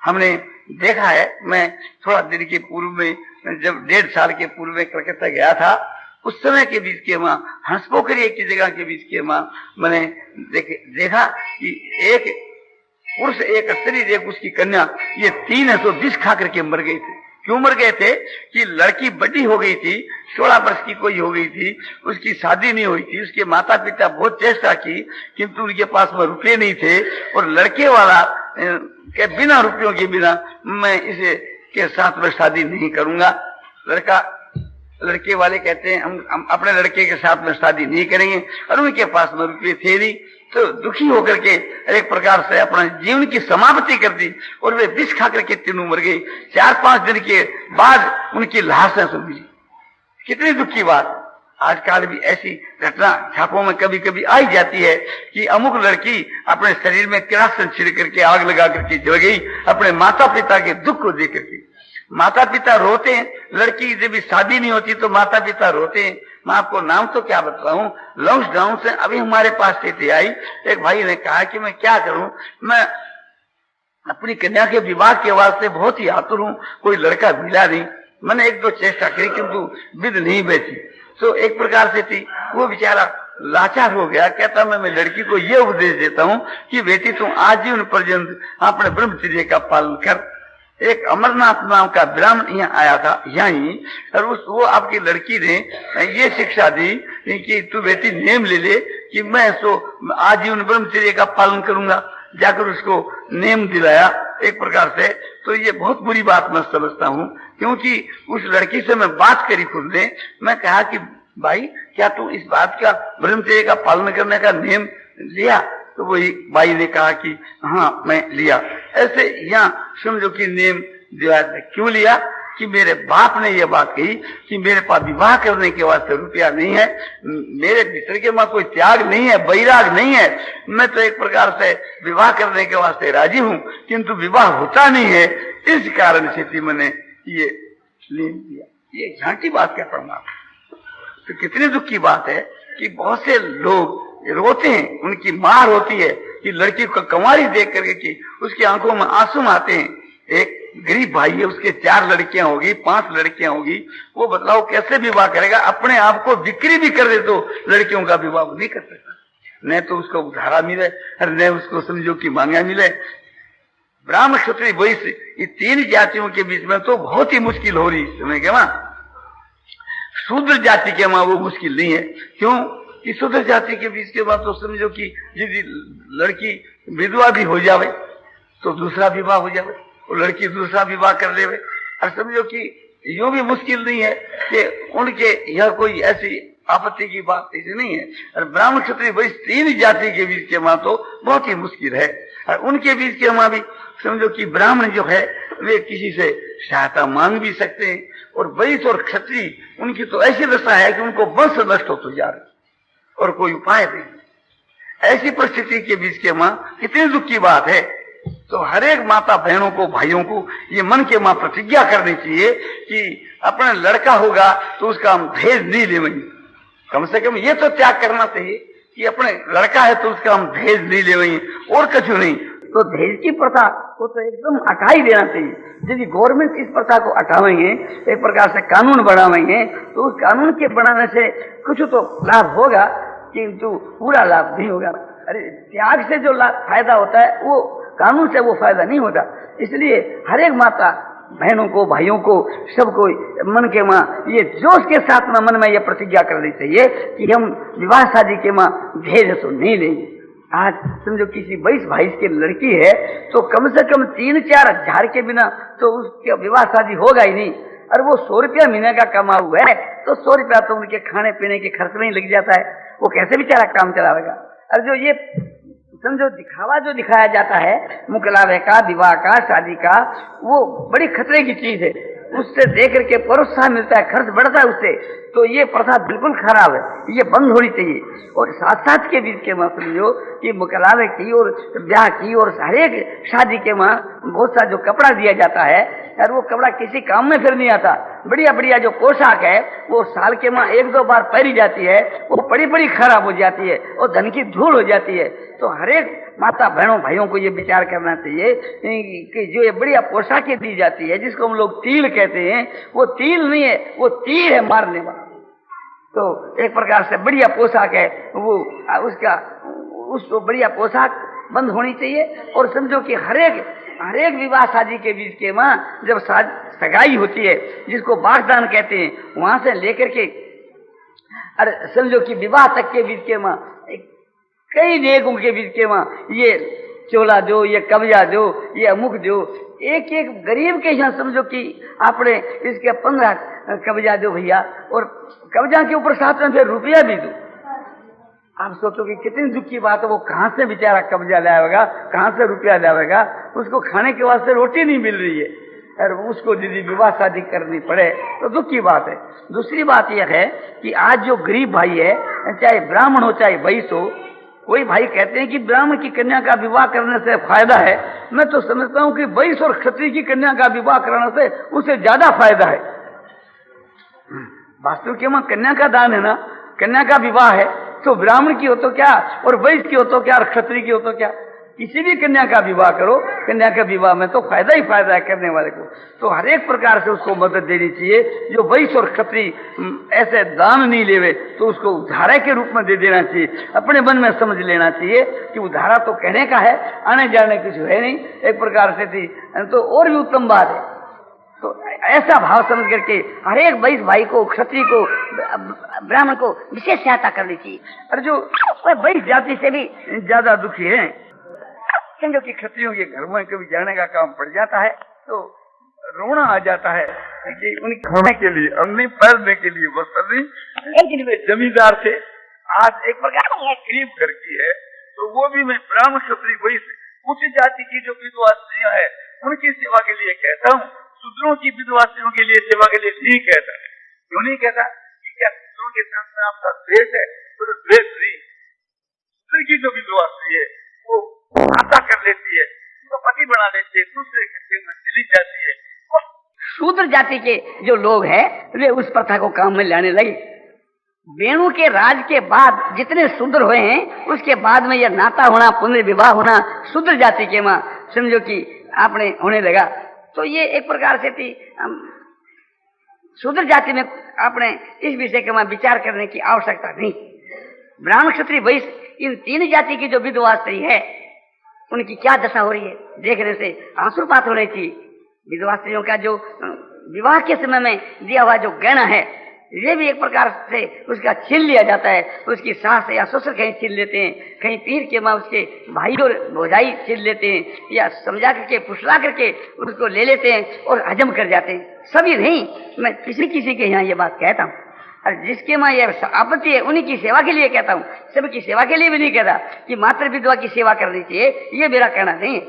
हमने देखा है। मैं थोड़ा दिन के पूर्व में, जब 1.5 साल के पूर्व में कलकत्ता गया था, उस समय के बीच के वहाँ हंसपोखरी एक की जगह के बीच के वहाँ मैंने देखा कि एक पुरुष, एक स्त्री, एक उसकी कन्या, ये 300 विष खा करके मर गए थे। क्यों मर गए थे? कि लड़की बड़ी हो गई थी, 16 वर्ष की कोई हो गई थी, उसकी शादी नहीं हुई थी, उसके माता पिता बहुत चेष्टा की किंतु उनके पास में रुपये नहीं थे, और लड़के वाला के बिना रुपयों के बिना मैं इसे के साथ में शादी नहीं करूंगा। लड़के वाले कहते हैं हम अपने लड़के के साथ में शादी नहीं करेंगे, और उनके पास में रुपये थे नहीं, तो दुखी होकर के एक प्रकार से अपना जीवन की समाप्ति कर दी, और वे विष खा करके तीनों मर गई। 4-5 दिन के बाद उनकी लाशें मिली। कितनी दुख की बात। आजकल भी ऐसी घटना छापों में कभी कभी आई जाती है कि अमुक लड़की अपने शरीर में किरासन छिड़ करके आग लगा करके जल गई, अपने माता पिता के दुख को देख करके। माता पिता रोते हैं, लड़की जब भी शादी नहीं होती तो माता पिता रोते हैं। मैं आपको नाम तो क्या बताऊं, लॉकडाउन से अभी हमारे पास स्थिति आई, एक भाई ने कहा कि मैं क्या करूं, मैं अपनी कन्या के विवाह के वास्ते बहुत ही आतुर हूं, कोई लड़का मिला नहीं। मैंने 1-2 चेष्टा करी किंतु विध नहीं बैठी। तो एक प्रकार से थी, वो बेचारा लाचार हो गया। कहता मैं लड़की को ये उपदेश देता हूं कि बेटी तुम आजीवन पर्यंत अपने ब्रह्मचर्य का पालन कर। एक अमरनाथ नाम का ब्राह्मण यहाँ आया था यहीं, और वो आपकी लड़की ने ये शिक्षा दी कि तू बेटी नेम ले ले कि मैं सो आजीवन ब्रह्मचर्य का पालन करूंगा। जाकर उसको नेम दिलाया एक प्रकार से। तो ये बहुत बुरी बात मैं समझता हूँ, क्योंकि उस लड़की से मैं बात करी खुद ने। मैं कहा कि भाई क्या तू इस बात का ब्रह्मचर्य का पालन करने का नेम लिया? तो वही भाई ने कहा कि हाँ मैं लिया। ऐसे यहाँ समझो कि नेम दिया। क्यों लिया? कि मेरे बाप ने यह बात कही कि मेरे पास विवाह करने के वास्ते रुपया नहीं है, मेरे भीतर के मां कोई त्याग नहीं है, बैराग नहीं है। मैं तो एक प्रकार से विवाह करने के वास्ते राजी हूं, किंतु विवाह होता नहीं है। इस कारण से मैंने ये नेम दिया। ये झांकी बात क्या पढ़ना। तो कितनी दुख की बात है कि बहुत से लोग रोते हैं, उनकी मां रोती है कि लड़की को कंवारी देख करके कि उसकी आंखों में आंसू आते हैं। एक गरीब भाई है, उसके 4 लड़कियां होगी, 5 लड़कियां होगी, वो बताओ कैसे विवाह करेगा? अपने आप को बिक्री भी कर दे तो लड़कियों का विवाह नहीं कर सकता। न तो उसको उधारा मिले और न उसको समझो कि मांगा मिले। ब्राह्मण क्षत्रिय वैश्य ये 3 जातियों के बीच में तो बहुत ही मुश्किल हो रही समय के वहां। शूद्र जाति के वहां वो मुश्किल नहीं है। क्यों? कि शूद्र जाति के बीच के बाद तो समझो कि यदि लड़की विधवा भी हो जावे तो दूसरा विवाह हो जावे, और लड़की दूसरा विवाह कर लेवे। और समझो कि यूं भी मुश्किल नहीं है कि उनके यह कोई ऐसी आपत्ति की बात ऐसी नहीं है। और ब्राह्मण क्षत्रिय वैश्य 3 जाति के बीच के वहां तो बहुत ही मुश्किल है। और उनके बीच के वहां भी समझो कि ब्राह्मण जो है वे किसी से सहायता मांग भी सकते हैं, और वैश्य और क्षत्रिय उनकी तो ऐसी दशा है कि उनको वंश नष्ट होते जा रहे और कोई उपाय नहीं। ऐसी परिस्थिति के बीच के मां कितनी दुख की बात है। तो हर एक माता बहनों को, भाइयों को ये मन के मां प्रतिज्ञा करनी चाहिए कि अपना लड़का होगा तो उसका हम दहेज नहीं लेंगे। कम से कम ये तो त्याग करना चाहिए कि अपने लड़का है तो उसका हम दहेज नहीं लेंगे और कुछ नहीं। तो दहेज की प्रथा को तो एकदम हटा ही देना चाहिए। यदि गवर्नमेंट इस प्रथा को हटावेंगे, एक प्रकार से कानून बनावेंगे, तो उस कानून के बनाने से कुछ तो लाभ होगा, किंतु पूरा लाभ नहीं होगा। अरे त्याग से जो फायदा होता है वो कानून से वो फायदा नहीं होता। इसलिए हर एक माता बहनों को, भाइयों को, सबको मन के मां ये जोश के साथ में मन में ये प्रतिज्ञा करनी चाहिए कि हम विवाह शादी के मां दहेज तो नहीं लेंगे। आज समझो किसी 22-22 की लड़की है तो कम से कम 3-4 हजार के बिना तो उसके विवाह शादी होगा ही नहीं। और वो 100 रुपया महीने का कमा हुआ है तो 100 रुपया तो उनके खाने पीने के खर्च में ही लग जाता है। वो कैसे बेचारा काम चलाएगा? और जो ये समझो दिखावा जो दिखाया जाता है मुकलावे का, विवाह का, शादी का, वो बड़ी खतरे की चीज है। उससे देख करके प्रोत्साहन मिलता है, खर्च बढ़ता है उससे। तो ये प्रथा बिल्कुल खराब है, ये बंद होनी चाहिए। और साथ साथ के बीच के मां समझो कि मुकलावे की और ब्याह की और हर एक शादी के मां बहुत सा जो कपड़ा दिया जाता है और वो कपड़ा किसी काम में फिर नहीं आता। बढ़िया बढ़िया जो पोशाक है वो साल के माँ 1-2 बार पहनी जाती है, वो बड़ी बड़ी खराब हो जाती है और धन की धूल हो जाती है। तो हरेक माता बहनों भाइयों को ये विचार करना चाहिए कि जो ये बढ़िया पोशाकें दी जाती है, जिसको हम लोग तिल कहते हैं, वो तिल नहीं है, वो तीर है मारने वाला। तो एक प्रकार से बढ़िया पोशाक है वो, उसको बढ़िया पोशाक बंद होनी चाहिए। और समझो कि हरेक विवाह शादी के बीच के वहाँ जब सगाई होती है, जिसको बागदान कहते हैं, वहां से लेकर के अरे समझो कि विवाह तक के बीच के वहाँ कई नेकों के बीच के वहाँ ये चोला दो, ये कब्जा दो, ये अमुक दो, एक एक गरीब के यहाँ समझो कि आपने इसके 15 कब्जा दो भैया, और कब्जा के ऊपर साथ में फिर रुपया भी दो। आप सोचो कि कितनी दुख की बात है, वो कहाँ से बेचारा कब्जा लाएगा, कहाँ से रुपया लाएगा, उसको खाने के वास्ते रोटी नहीं मिल रही है और उसको यदि विवाह शादी करनी पड़े तो दुख की बात है। दूसरी बात यह है कि आज जो गरीब भाई है, चाहे ब्राह्मण हो चाहे वैश्य हो, कोई भाई कहते हैं कि ब्राह्मण की कन्या का विवाह करने से फायदा है। मैं तो समझता हूं कि वैश्य और क्षत्रिय की कन्या का विवाह कराने से उसे ज्यादा फायदा है। वास्तव के वहां कन्या का दान है ना, कन्या का विवाह है, तो ब्राह्मण की हो तो क्या और वैश्य की हो तो क्या और क्षत्रिय की हो तो क्या, किसी भी कन्या का विवाह करो, कन्या के विवाह में तो फायदा ही फायदा है करने वाले को। तो हर एक प्रकार से उसको मदद देनी चाहिए। जो वैश्य और क्षत्रिय ऐसे दान नहीं लेवे तो उसको उधारा के रूप में दे देना चाहिए। अपने मन में समझ लेना चाहिए कि उधारा तो कहने का है, आने जाने कुछ है नहीं, एक प्रकार से थी तो और भी उत्तम बात है। तो ऐसा भाव समझ करके हर एक वैश्य भाई को, क्षत्रिय को, ब्राह्मण को विशेष सहायता करनी चाहिए। और जो वैश्य जाति से भी ज्यादा दुखी है, समझो कि क्षत्रियों के घर में कभी जाने का काम पड़ जाता है तो रोना आ जाता है कि उनके खाने के लिए, हमने पैरने के लिए वस्त्र नहीं। एक दिन वे जमींदार थे, आज एक प्रकार गरीब घर की है, तो वो भी मैं ब्राह्मण क्षत्रिय वैश्य उच्च जाति की जो विधवा स्त्रियां है उनकी सेवा के लिए कहता हूँ, शूद्रों की विधवा स्त्रियों के लिए सेवा के लिए नहीं कहता। क्यों नहीं कहता कि क्या शूद्रों के साथ में आपका द्वेष है? तो द्वेष नहीं, शूद्र की जो विधवा स्त्री है वो आता कर लेती है, उसको पति बना लेती है, दूसरे के में चली जाती है। शूद्र जाति के जो लोग हैं वे उस प्रथा को काम में लाने लगे। वेणु के राज के बाद जितने शूद्र हुए हैं उसके बाद में यह नाता होना, पुनर्विवाह होना शूद्र जाति के मां समझो कि आपने होने लगा। तो ये एक प्रकार से थी शूद्र जाति में आपने इस विषय के मां विचार करने की आवश्यकता नहीं। ब्राह्मण क्षत्रिय वैश्य इन 3 जाति की जो विधवा स्त्री है उनकी क्या दशा हो रही है, देखने से आंसुपात होने चाहिए। विधवा स्त्रियों का जो विवाह के समय में दिया हुआ जो गहना है ये भी एक प्रकार से उसका छीन लिया जाता है। उसकी सास या ससुर कहीं छीन लेते हैं, कहीं पीर के माँ उसके भाई और भौजाई छीन लेते हैं, या समझा करके फुसला करके उसको ले लेते हैं और हजम कर जाते हैं। सभी नहीं, मैं किसी के यहाँ ये बात कहता हूँ, और जिसके माँ यह आपत्ति है उन्हीं की सेवा के लिए कहता हूँ, सबकी सेवा के लिए भी नहीं कहता कि मात्र विधवा की सेवा करनी चाहिए, ये मेरा कहना नहीं है।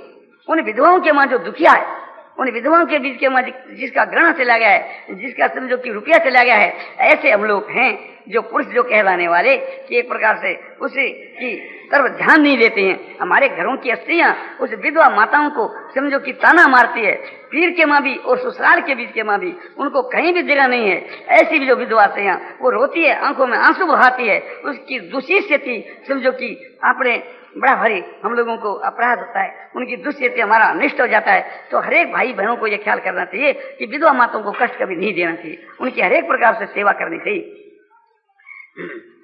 उन विधवाओं के माँ जो दुखिया है, उन विधवाओं के बीच के माँ जिसका ग्रहण चला गया है, जिसका समझो कि रुपया चला गया है, ऐसे हम लोग हैं जो पुरुष जो कहलाने वाले कि एक प्रकार से उसे की तरफ ध्यान नहीं देते हैं। हमारे घरों की स्त्रियां उस विधवा माताओं को समझो कि ताना मारती है, पीर के माँ भी और ससुराल के बीच के माँ भी, उनको कहीं भी जगह नहीं है। ऐसी भी जो विधवा स्त्रियां वो रोती है, आंखों में आंसू बहाती है, उसकी दुष्ट से थी समझो कि आपने बड़ा भारी हम लोगों को अपराध होता है, उनकी दुष्ट हमारा अनिष्ट हो जाता है। तो हरेक भाई बहनों को यह ख्याल करना चाहिए कि विधवा माताओं को कष्ट कभी नहीं देना चाहिए, उनकी हरेक प्रकार से सेवा करनी चाहिए।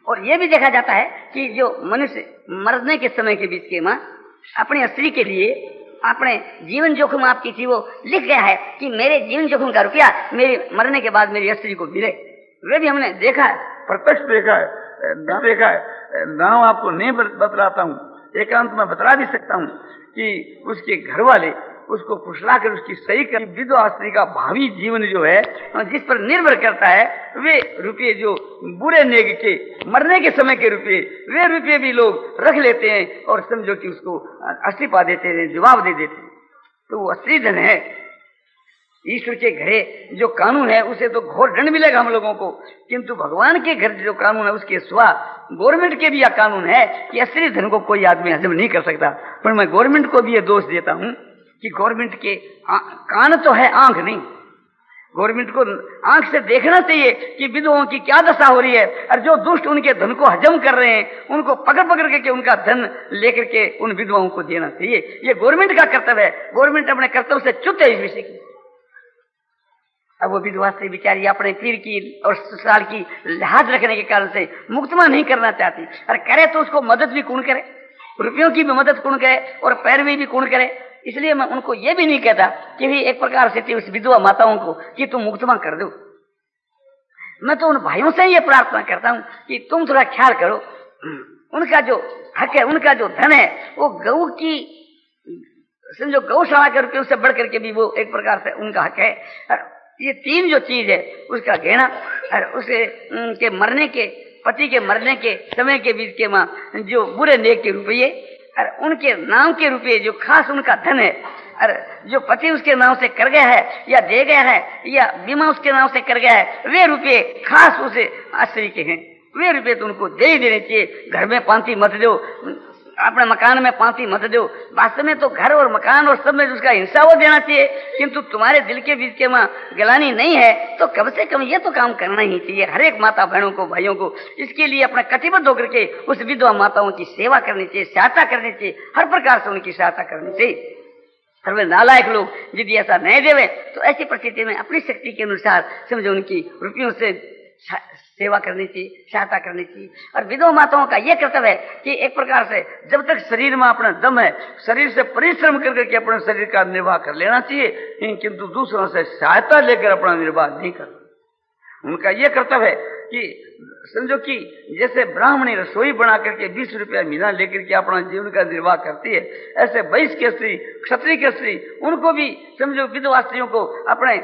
और यह भी देखा जाता है कि जो मनुष्य मरने के समय के बीच के माँ अपनी स्त्री के लिए अपने जीवन जोखिम आपकी थी वो लिख गया है कि मेरे जीवन जोखिम का रुपया मेरे मरने के बाद मेरी स्त्री को मिले। वे भी हमने देखा है, प्रत्यक्ष देखा है, ना देखा है, नाम आपको नहीं बतलाता हूँ, एकांत में बता भी सकता हूँ कि उसके घर वाले उसको फुसला कर उसकी सही कर विधवा स्त्री का भावी जीवन जो है जिस पर निर्भर करता है, वे रुपये जो बुरे नेग के मरने के समय के रुपये, वे रुपये भी लोग रख लेते हैं और समझो कि उसको अस्तीफा देते हैं, जवाब दे देते हैं। तो वो असली धन है। ईश्वर के घरे जो कानून है उसे तो घोर दंड मिलेगा हम लोगों को, किंतु भगवान के घर जो कानून है उसके सिवा गवर्नमेंट के भी यह कानून है कि असली धन को कोई आदमी हजम नहीं कर सकता। पर मैं गवर्नमेंट को भी ये दोष देता हूँ कि गवर्नमेंट के कान तो है, आंख नहीं। गवर्नमेंट को आंख से देखना चाहिए कि विधवाओं की क्या दशा हो रही है, और जो दुष्ट उनके धन को हजम कर रहे हैं उनको पकड़ पकड़ करके उनका धन लेकर के उन विधवाओं को देना चाहिए। ये गवर्नमेंट का कर्तव्य है। गवर्नमेंट अपने कर्तव्य से च्युत है इस विषय की। अब वो विधवा स्त्री बेचारी अपने पीर की और ससुराल की लिहाज रखने के कारण से मुक्तमा नहीं करना चाहती, और करे तो उसको मदद भी कौन करे, रुपयों की भी मदद कौन करे और पैरवी भी कौन करे। इसलिए मैं उनको ये भी नहीं कहता कि भी एक प्रकार से उस विधवा माताओं को कि तुम मुक्तमा कर दो। मैं तो उन भाइयों से ये प्रार्थना करता हूं कि तुम थोड़ा ख्याल करो, उनका जो हक है, उनका जो धन है, वो गौ की समझो गौशाला के रुपये से बढ़ करके भी वो एक प्रकार से उनका हक है। और ये तीन जो चीज है उसका गहना और उसे के मरने के, पति के मरने के समय के बीच के मां जो बुरे नेक के रुपये और उनके नाम के रुपये जो खास उनका धन है, और जो पति उसके नाम से कर गया है या दे गया है या बीमा उसके नाम से कर गया है, वे रुपये खास उसे आश्रय के हैं, वे रुपये तो उनको दे ही देने चाहिए। घर में पांति मत दो, अपने मकान में पांति मत दो। वास्तव में तो घर और मकान और सब में उसका हिस्सा वो देना चाहिए, किंतु तुम्हारे दिल के बीच के मां गलानी नहीं है तो कम से कम ये तो काम करना ही चाहिए। हर एक माता बहनों को, भाइयों को इसके लिए अपना कटिबद्ध होकर के उस विधवा माताओं की सेवा करनी चाहिए, सहायता करनी चाहिए, हर प्रकार से उनकी सहायता करनी चाहिए। और वे नालायक लोग यदि ऐसा नहीं देवे तो ऐसी परिस्थिति में अपनी शक्ति के अनुसार समझो उनकी रुपयों से सेवा करनी चाहिए, सहायता करनी चाहिए। और विधवा माताओं का यह कर्तव्य है कि एक प्रकार से जब तक शरीर में अपना दम है, शरीर से परिश्रम करके अपने शरीर का निर्वाह कर लेना चाहिए, किंतु दूसरों से सहायता लेकर अपना निर्वाह नहीं करना। उनका यह कर्तव्य है कि समझो कि जैसे ब्राह्मणी रसोई बना करके 20 रुपया महीना लेकर के अपना जीवन का निर्वाह करती है, ऐसे वैश्य के स्त्री, क्षत्रिय के स्त्री, उनको भी समझो विधवा स्त्रियों को अपने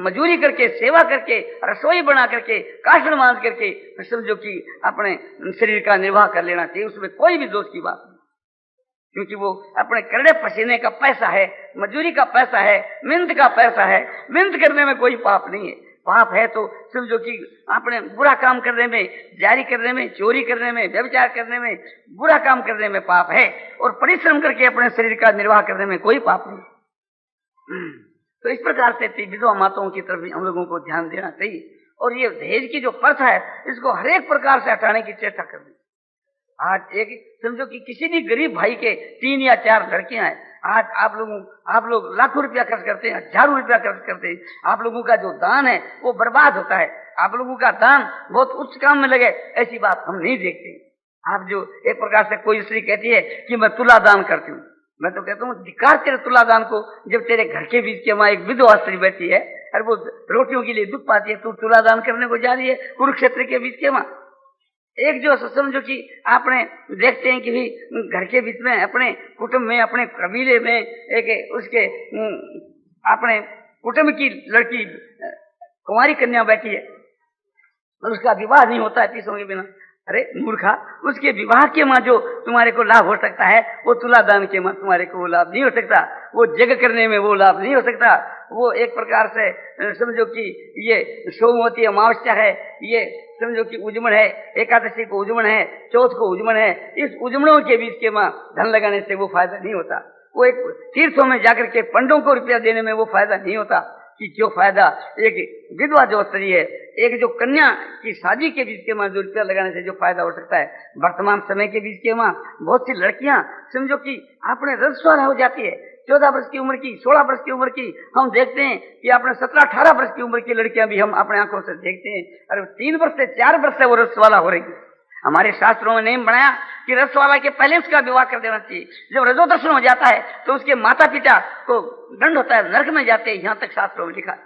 मजूरी करके, सेवा करके, रसोई बना करके, काष्ण मांझ करके समझो कि अपने शरीर का निर्वाह कर लेना चाहिए। उसमें कोई भी दोष की बात नहीं, क्योंकि वो अपने करड़े पसीने का पैसा है, मजूरी का पैसा है, मेहनत का पैसा है। मेहनत करने में कोई पाप नहीं है। पाप है तो समझो कि अपने बुरा काम करने में, जारी करने में, चोरी करने में, व्यभिचार करने में, बुरा काम करने में पाप है, और परिश्रम करके अपने शरीर का निर्वाह करने में कोई पाप नहीं। तो इस प्रकार से विधवा माताओं की तरफ भी हम लोगों को ध्यान देना चाहिए। और ये दहेज की जो प्रथा है इसको हर एक प्रकार से हटाने की चेष्टा करनी। आज एक समझो कि किसी भी गरीब भाई के 3 या 4 लड़कियां हैं, आज आप लोग लाखों रुपया खर्च करते हैं, हजारों रुपया खर्च करते हैं, आप लोगों का जो दान है वो बर्बाद होता है। आप लोगों का दान बहुत उच्च काम में लगे, ऐसी बात हम नहीं देखते। आप जो एक प्रकार से कोई स्त्री कहती है कि मैं तुला दान करती हूँ, मैं तो कहता हूँ धिक्कार तेरे तुला दान को, जब तेरे घर के बीच के वहां एक विधवा स्त्री बैठी है और वो रोटियों के लिए दुख पाती है, तू तुला दान करने को जा रही है कुरुक्षेत्र के बीच के वहां। एक जो समझो कि आपने देखते हैं कि भी घर के बीच में, अपने कुटुंब में, अपने कबीले में एक उसके अपने कुटुंब की लड़की कुंवारी कन्या बैठी है और उसका विवाह नहीं होता है पैसों के बिना। अरे मूर्खा, उसके विवाह के मां जो तुम्हारे को लाभ हो सकता है वो तुला दान के मां तुम्हारे को वो लाभ नहीं हो सकता, वो जग करने में वो लाभ नहीं हो सकता। वो एक प्रकार से समझो कि ये सोमवती अमावस्या है, ये समझो कि उजमन है, एकादशी को उजमन है, चौथ को उजमन है, इस उजमनों के बीच के मां धन लगाने से वो फायदा नहीं होता। वो एक तीर्थों में जाकर के पंडों को रुपया देने में वो फायदा नहीं होता कि जो फायदा एक विधवा जो स्त्री है, एक जो कन्या की शादी के बीच के मां जो रुपया लगाने से जो फायदा हो सकता है। वर्तमान समय के बीच के मां बहुत सी लड़कियां समझो कि अपने रसवाला हो जाती है, 14 वर्ष की उम्र की, 16 वर्ष की उम्र की, हम देखते हैं कि अपने 17-18 वर्ष की उम्र की लड़कियां भी हम अपने आंखों से देखते हैं। अरे 3 वर्ष से 4 वर्ष से वो रसवाला हो रही है। हमारे शास्त्रों में नियम बनाया कि रसवाला के पहले उसका विवाह कर देना चाहिए। जब रजोदर्शन हो जाता है तो उसके माता पिता को दंड होता है, नरक में जाते हैं, यहाँ तक शास्त्रों में लिखा है।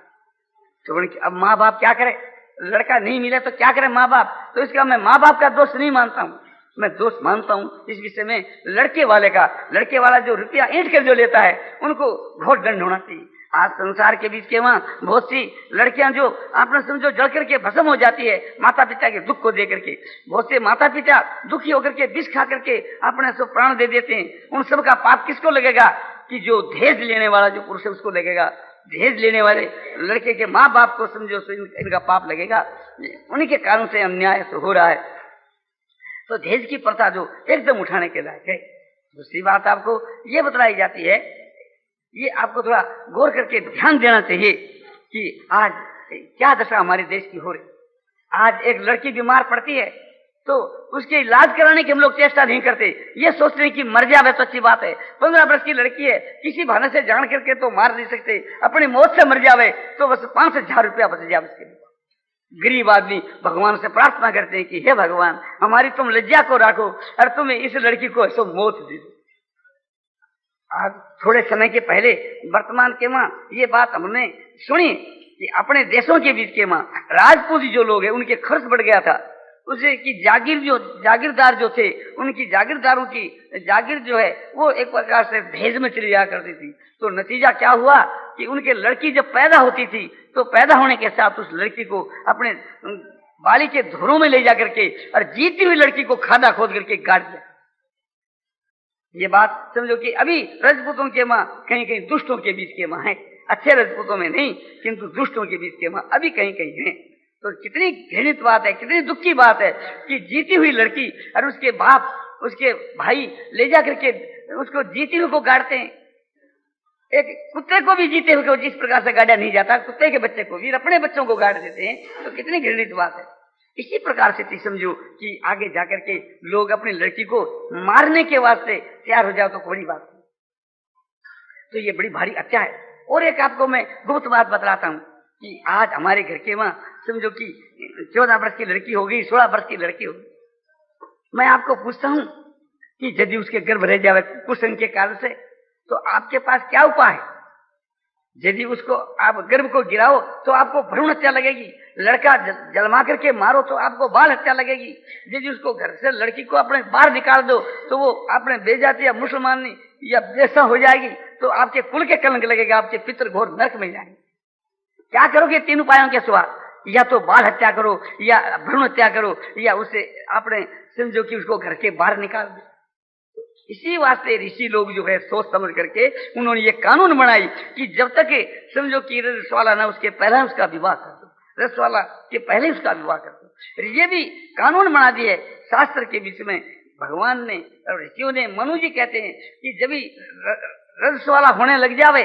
तो अब माँ बाप क्या करे, लड़का नहीं मिले तो क्या करे माँ बाप। तो इसका मैं माँ बाप का दोष नहीं मानता हूँ, मैं दोष मानता हूँ इस विषय में लड़के वाले का। लड़के वाला जो रुपया ऐंठ कर जो लेता है उनको घोर दंड होना चाहिए। आज संसार के बीच के वहां बहुत सी लड़कियां जो आपने समझो जल करके भस्म हो जाती है माता पिता के दुख को दे करके। बहुत से माता पिता दुखी होकर के विष खा करके अपने सब प्राण दे देते हैं। उन सब का पाप किसको लगेगा कि जो दहेज लेने वाला जो पुरुष है उसको लगेगा। दहेज लेने वाले लड़के के माँ बाप को समझो इनका पाप लगेगा, उन्हीं के कारण से अन्याय हो रहा है। तो दहेज की प्रथा जो एकदम उठाने के लायक है। दूसरी बात आपको ये बतलाई जाती है ये आपको थोड़ा गौर करके ध्यान देना चाहिए कि आज क्या दशा हमारे देश की हो रही। आज एक लड़की बीमार पड़ती है तो उसके इलाज कराने की हम लोग चेष्टा नहीं करते, ये सोचते हैं कि मर जावे तो अच्छी बात है। 15 वर्ष की लड़की है, किसी बहाने से जान करके तो मार नहीं सकते, अपनी मौत से मर जावे तो बस 5,000 रुपया बच जाए उसके लिए। गरीब आदमी भगवान से प्रार्थना करते हैं कि हे भगवान, हमारी तुम लज्जा को राखो और तुम्हें इस लड़की को ऐसा मौत दे दो। आज थोड़े समय के पहले वर्तमान के मां ये बात हमने सुनी कि अपने देशों के बीच के मां राजपूत जो लोग हैं उनके खर्च बढ़ गया था, उसे कि जागीरदार जो थे उनकी जागीरदारों की जागीर जो है वो एक प्रकार से दहेज में चली जाया करती थी। तो नतीजा क्या हुआ कि उनके लड़की जब पैदा होती थी तो पैदा होने के साथ उस लड़की को अपने बाली के धुरों में ले जा करके और जीती हुई लड़की को खादा खोद करके गाड़ दिया। ये बात समझो कि अभी राजपूतों के मां कहीं कहीं दुष्टों के बीच के मां है, अच्छे राजपूतों में नहीं किंतु दुष्टों के बीच के मां अभी कहीं कहीं है। तो कितनी घृणित बात है, कितनी दुख की बात है कि जीती हुई लड़की और उसके बाप उसके भाई ले जा करके उसको जीती हुई को गाड़ते हैं। एक कुत्ते को भी जीते हुए को जिस प्रकार से गाड़ा नहीं जाता, कुत्ते के बच्चे को भी अपने बच्चों को गाड़ देते हैं, तो कितनी घृणित बात है। इसी प्रकार से समझो कि आगे जाकर के लोग अपनी लड़की को मारने के वास्ते तैयार हो जाओ तो कोई बात नहीं। तो ये बड़ी भारी हत्या है। और एक आपको मैं गुप्त बात बतलाता हूँ कि आज हमारे घर के वहां समझो कि 14 वर्ष की लड़की होगी, 16 वर्ष की लड़की होगी, मैं आपको पूछता हूँ कि यदि उसके गर्भ रह जावे कुसंग के कारण से तो आपके पास क्या उपाय है? यदि उसको आप गर्भ को गिराओ तो आपको भ्रूण हत्या लगेगी, लड़का जन्मा करके मारो तो आपको बाल हत्या लगेगी, यदि उसको घर से लड़की को अपने बाहर निकाल दो तो वो अपने बेजाती या मुसलमानी या जैसा हो जाएगी तो आपके कुल के कलंक लगेगा, आपके पितर घोर नरक में जाएंगे। क्या करोगे? 3 उपायों के सिवा, या तो बाल हत्या करो या भ्रूण हत्या करो या उसे आपने समझो कि उसको घर के बाहर निकाल दो। इसी वास्ते ऋषि लोग जो है सोच समझ करके उन्होंने ये कानून बनाई कि जब तक समझो कि रसवाला ना उसके पहले उसका विवाह कर दो, रसवाला के पहले उसका विवाह कर दो। ये भी कानून बना दिए शास्त्र के बीच में भगवान ने और ऋषियों ने। मनु जी कहते हैं कि जब भी रसवाला होने लग जावे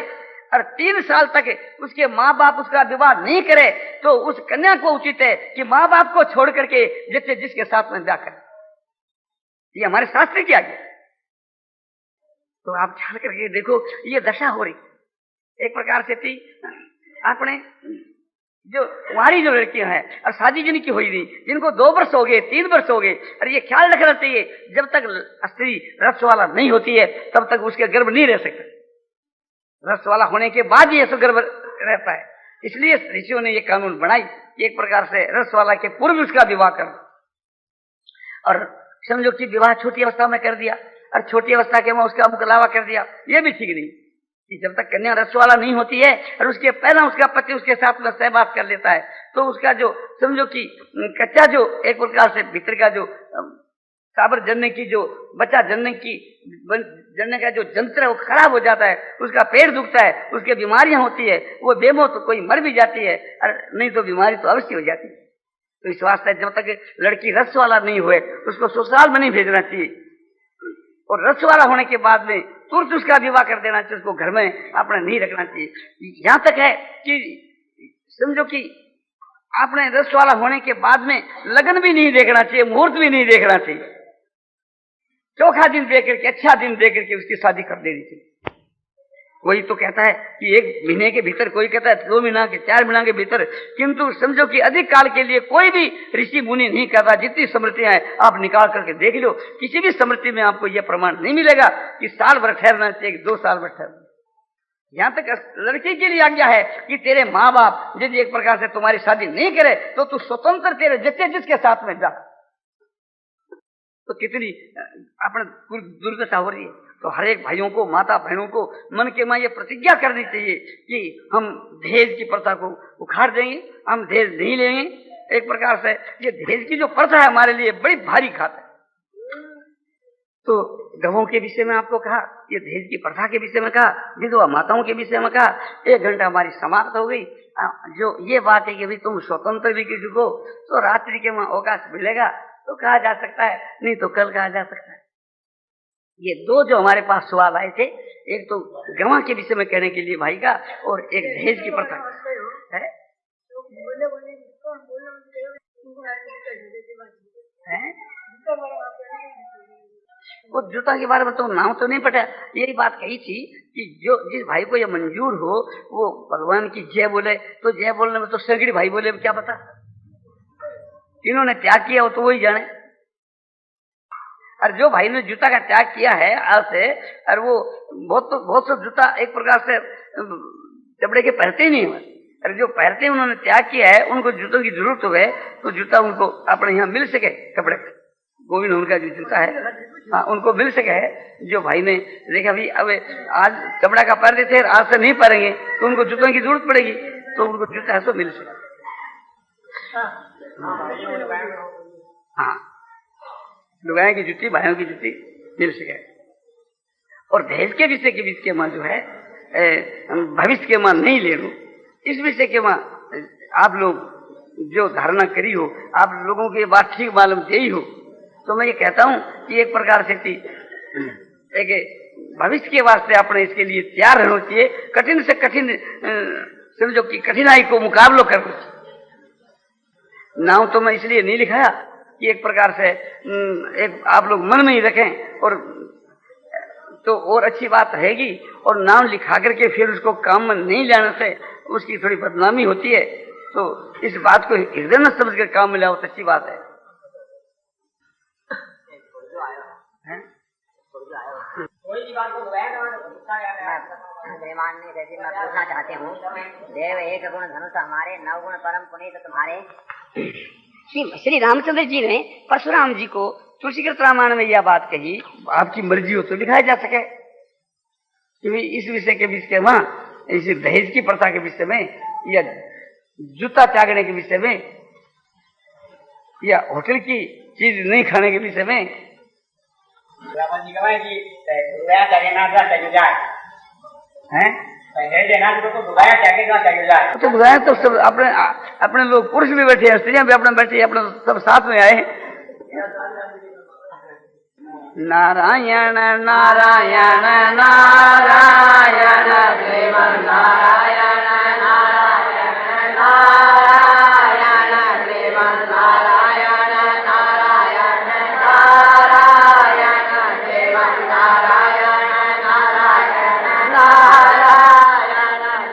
और 3 साल तक उसके माँ बाप उसका विवाह नहीं करे तो उस कन्या को उचित है कि माँ बाप को छोड़ करके जिसके साथ में ब्याह करे। ये हमारे शास्त्र की आज्ञा। तो आप ख्याल करके देखो ये दशा हो रही। एक प्रकार से थी आपने जो कुंवारी जो लड़कियां हैं और शादी जिनकी हुई नहीं, जिनको 2 वर्ष हो गए, 3 वर्ष हो गए, और ये ख्याल रखना चाहिए जब तक स्त्री रस वाला नहीं होती है तब तक उसके गर्भ नहीं रह सकता। रस वाला होने के बाद ही ऐसा गर्भ रहता है। इसलिए ऋषियों ने ये कानून बनाई कि एक प्रकार से रस वाला के पूर्व उसका विवाह कर, और समझो कि विवाह छोटी अवस्था में कर दिया और छोटी अवस्था के में उसका मुकलावा कर दिया। ये भी ठीक नहीं कि जब तक कन्या रस वाला नहीं होती है और उसके पहला उसका पति उसके साथ में सहवास कर लेता है तो उसका जो समझो कि कच्चा जो एक प्रकार से भीतर का जो साबर जनने की जो बच्चा जनने का जो जंत्र है वो खराब हो जाता है, उसका पेट दुखता है, उसके बीमारियां होती है, वो बेमौत तो कोई मर भी जाती है और नहीं तो बीमारी तो अवश्य हो जाती है। तो इस वास्ते जब तक लड़की रस वाला नहीं हुए उसको ससुराल में नहीं भेजना चाहिए, और रस वाला होने के बाद में तुरंत उसका विवाह कर देना चाहिए, उसको घर में अपना नहीं रखना चाहिए। यहाँ तक है कि समझो कि आपने रस वाला होने के बाद में लगन भी नहीं देखना चाहिए, मुहूर्त भी नहीं देखना चाहिए, चौथा दिन देख करके अच्छा दिन देख करके उसकी शादी कर देनी चाहिए। कोई तो कहता है कि 1 महीने के भीतर, कोई कहता है 2 महीना के 4 महीना के भीतर, किंतु समझो कि अधिक काल के लिए कोई भी ऋषि मुनि नहीं कहता। जितनी स्मृतियां हैं आप निकाल करके देख लो, किसी भी स्मृति में आपको यह प्रमाण नहीं मिलेगा कि साल भर ठहरना चाहिए, 2 साल भर ठहरना। यहाँ तक लड़की के लिए आज्ञा है कि तेरे माँ बाप यदि एक प्रकार से तुम्हारी शादी नहीं करे तो तू स्वतंत्र तेरे जिसके साथ में जा। तो कितनी अपने दुर्दशा हो रही है। तो हर एक भाइयों को, माता बहनों को मन के में ये प्रतिज्ञा करनी चाहिए कि हम दहेज की प्रथा को उखाड़ देंगे, हम दहेज नहीं लेंगे। एक प्रकार से ये दहेज की जो प्रथा है हमारे लिए बड़ी भारी घात है। तो गवों के विषय में आपको कहा, ये दहेज की प्रथा के विषय में कहा, विधवा माताओं के विषय में कहा। 1 घंटा हमारी समाप्त हो गई। जो ये बात है कि भाई तुम स्वतंत्र भी किसी को तो रात्रि के वहां अवकाश मिलेगा तो कहा जा सकता है, नहीं तो कल कहा जा सकता है। ये दो जो हमारे पास सवाल आए थे, एक तो गवाह के विषय में कहने के लिए भाई का, और एक दहेज की प्रथा है। वो जूता के बारे में तो नाम तो नहीं पता, यही बात कही थी कि जो जिस भाई को ये मंजूर हो वो भगवान की जय बोले, तो जय बोलने में तो सगड़ी भाई बोले क्या पता, इन्होंने त्याग किया हो तो वही जाने। और जो भाई ने जूता का त्याग किया है आज से, और वो बहुत से जूता एक प्रकार से कपड़े के पहनते ही नहीं है, और जो पहनते हैं उन्होंने त्याग किया है, उनको जूतों की जरूरत हो गए तो जूता उनको अपने यहाँ मिल सके, कपड़े गोविंद उनका जो जूता है, हाँ उनको मिल सके है। जो भाई ने देखा भी अब आज कपड़ा का पहनते थे, आज से नहीं पहनेंगे तो उनको जूतों की जरूरत पड़ेगी, तो उनको जूता है तो मिल सके। हाँ, लुगाई की जूती, भाइयों की जूती मिल सके। और दहेज के विषय के बीच के मां जो है भविष्य के मां नहीं ले लो, इस विषय के मां आप लोग जो धारणा करी हो, आप लोगों की बात ठीक मालूम यही हो, तो मैं ये कहता हूं कि एक प्रकार से एक भविष्य के वास्ते अपने इसके लिए तैयार रहना चाहिए। कठिन से कठिन समझो कि कठिनाई को मुकाबलो करना चाहिए। नाम तो मैं इसलिए नहीं लिखाया कि एक प्रकार से एक आप लोग मन में ही रखें, और तो और अच्छी बात रहेगी। और नाम लिखा करके फिर उसको काम में नहीं लाने से उसकी थोड़ी बदनामी होती है, तो इस बात को हृदय में समझ कर काम में लाओ तो अच्छी बात है। कोई भी बात को मैं पूछना चाहती हूँ, देव एक गुण धनुष हमारे, 9 गुण परम पुनीत तुम्हारे। श्री रामचंद्र जी ने परशुराम जी को तुलसीकृत रामायण में यह बात कही, आपकी मर्जी हो तो लिखाया जा सके। क्योंकि इस विषय के बीच के वहां इस दहेज की प्रथा के विषय में, या जूता त्यागने के विषय में, या होटल की चीज नहीं खाने के विषय में, तो बुलाया तो सब अपने लोग पुरुष भी बैठे हैं, स्त्रियां भी अपने बैठे, अपने सब साथ में आए। नारायण नारायण नारायण श्रीमन नारायण नारायण नारायण श्रीमन नारायण नारायण नारायण श्रीमन नारायण नारायण नारायण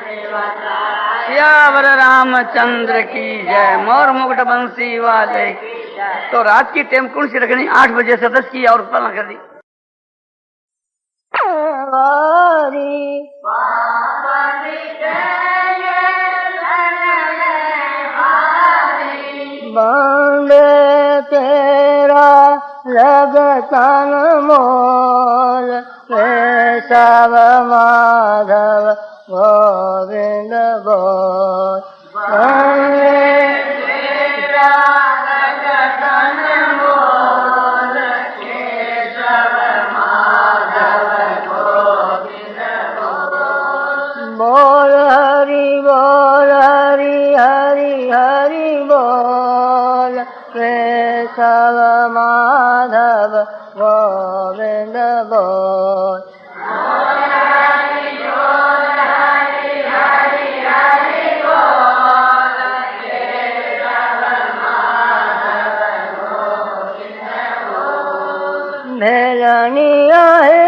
श्रीमन नारायण। श्यावर रामचंद्र की जय। मोर मुकुट बंसी वाले की। तो रात की टाइम कौन सी रखनी? 8 बजे से 10 की और पालना कर दी। बांध तेरा लगतन मोल, केशव माधव गोविंद बोल। केशव माधव गोविंद बोल। भेलनिया है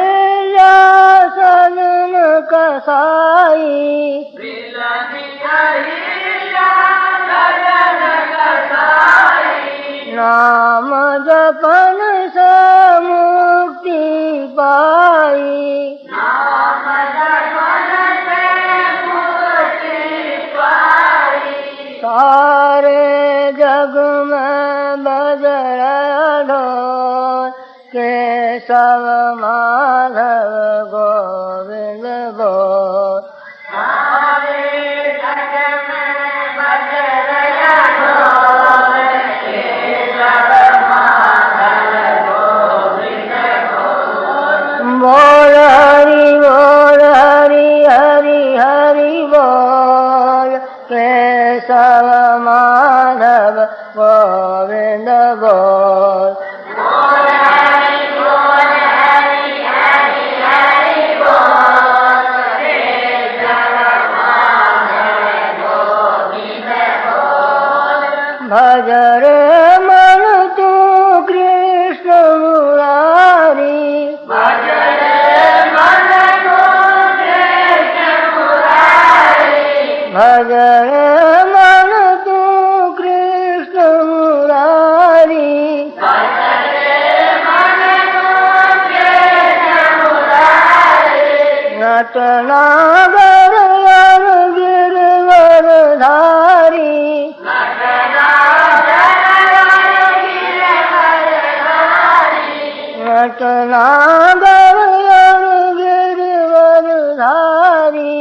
सजन कसाई, नाम जपन से मुक्ति पाई, नाम जपन से मुक्ति पाई। सारे जग में बजर ढोल, केशव माधव गोविंद बोल। बोल हरि हरि हरि बोल, केशव माधव गोविंद बोल। बोल हरि भज रे मन तू कृष्ण मुरारी भज रे मन तू कृष्ण मुरारी भज रे मन तू कृष्ण मुरारी भज रे मन तू कृष्ण मुरारी नटनागर गिरवर धारी नटनागर गिरवर धारी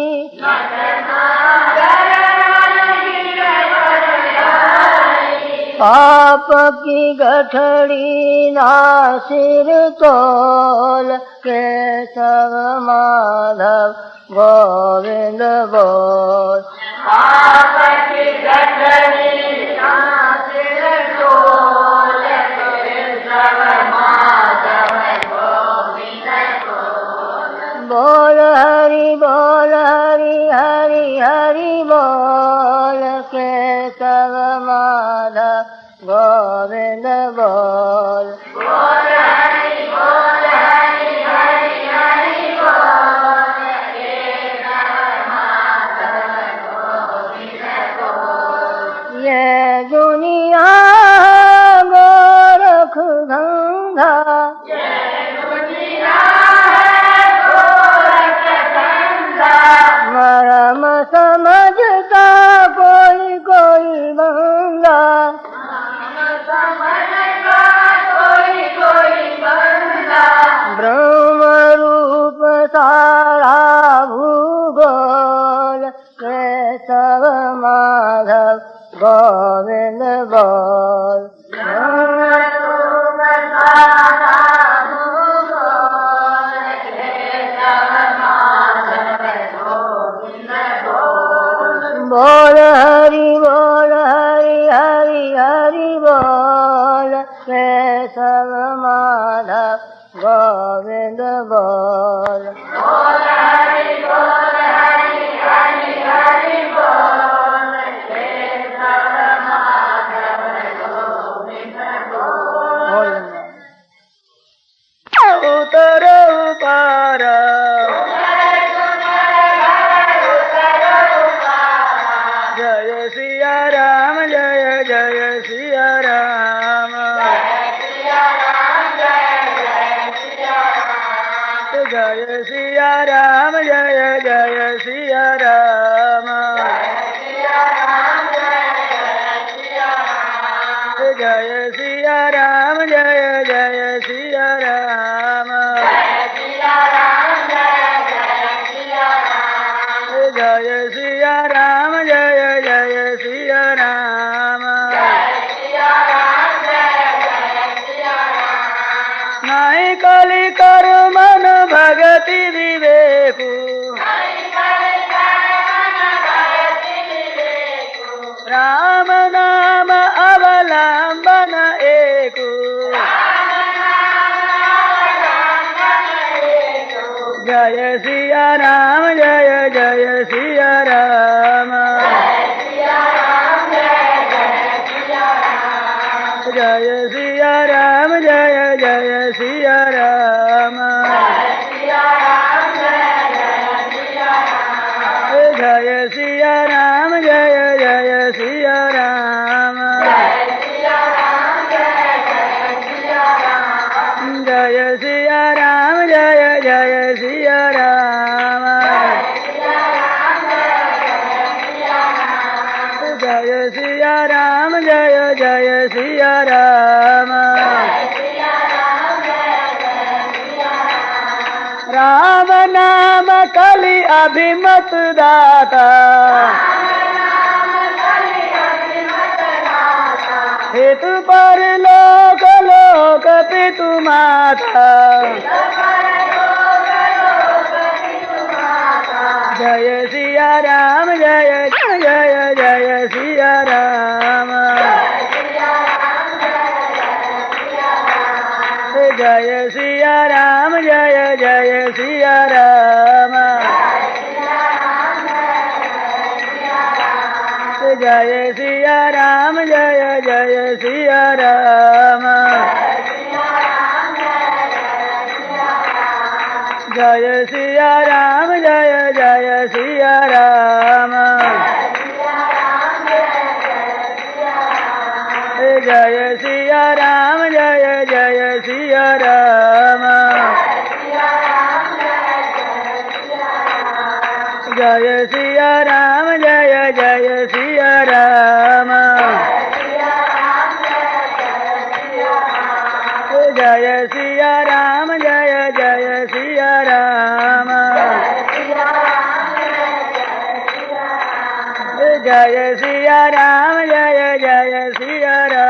पाप की गठड़ी ना सिर तोल केशव माधव गोविंद बोल पाप की गठड़ी ना सिर तोल केशव माधव गोविंद बोल हरि हरि हरि बोल केशव माधव गोविंद बोल बोल हरि हरि हरि बोल केशव माधव गोविंद बोल ये दुनिया गोरख धंधा मरम समझता कोई कोई बंदा ब्रह्म रूप सारा भूगोल केशव माधव गोविंद बोल ब्रह्म रूप सारा भूगोल केशव माधव गोविंद बोल हरि हरि बोल केशव माधव गोविंद बोल बोल हरि हरि हरि बोल केशव माधव गोविंद बोल उतर उपार जय सिया राम जय जय सिया राम जय सिया राम जय जय सिया राम जय सिया राम जय जय सिया राम जय सिया राम जय जय सिया राम नाई कली कर मन भगति विवेकु राम नाम अवलंबन एकु जय सिया राम जय जय सिया राम जय सिया राम जय जय सिया राम जय सिया राम जय जय सिया राम जय सिया राम जय जय सिया राम जय सिया राम जय जय सिया राम राम नाम कलि अभिमत दाता हेतु पर लोक लोक पितु माता जय सिया राम जय जय जय सिया राम जय सिया राम जय जय सिया राम जय सिया राम जय जय सिया राम जय सिया राम जय जय सिया राम जय सिया राम जय जय सिया राम जय सिया राम जय जय सिया राम जय सिया राम जय जय सिया राम जय सिया राम जय जय सिया राम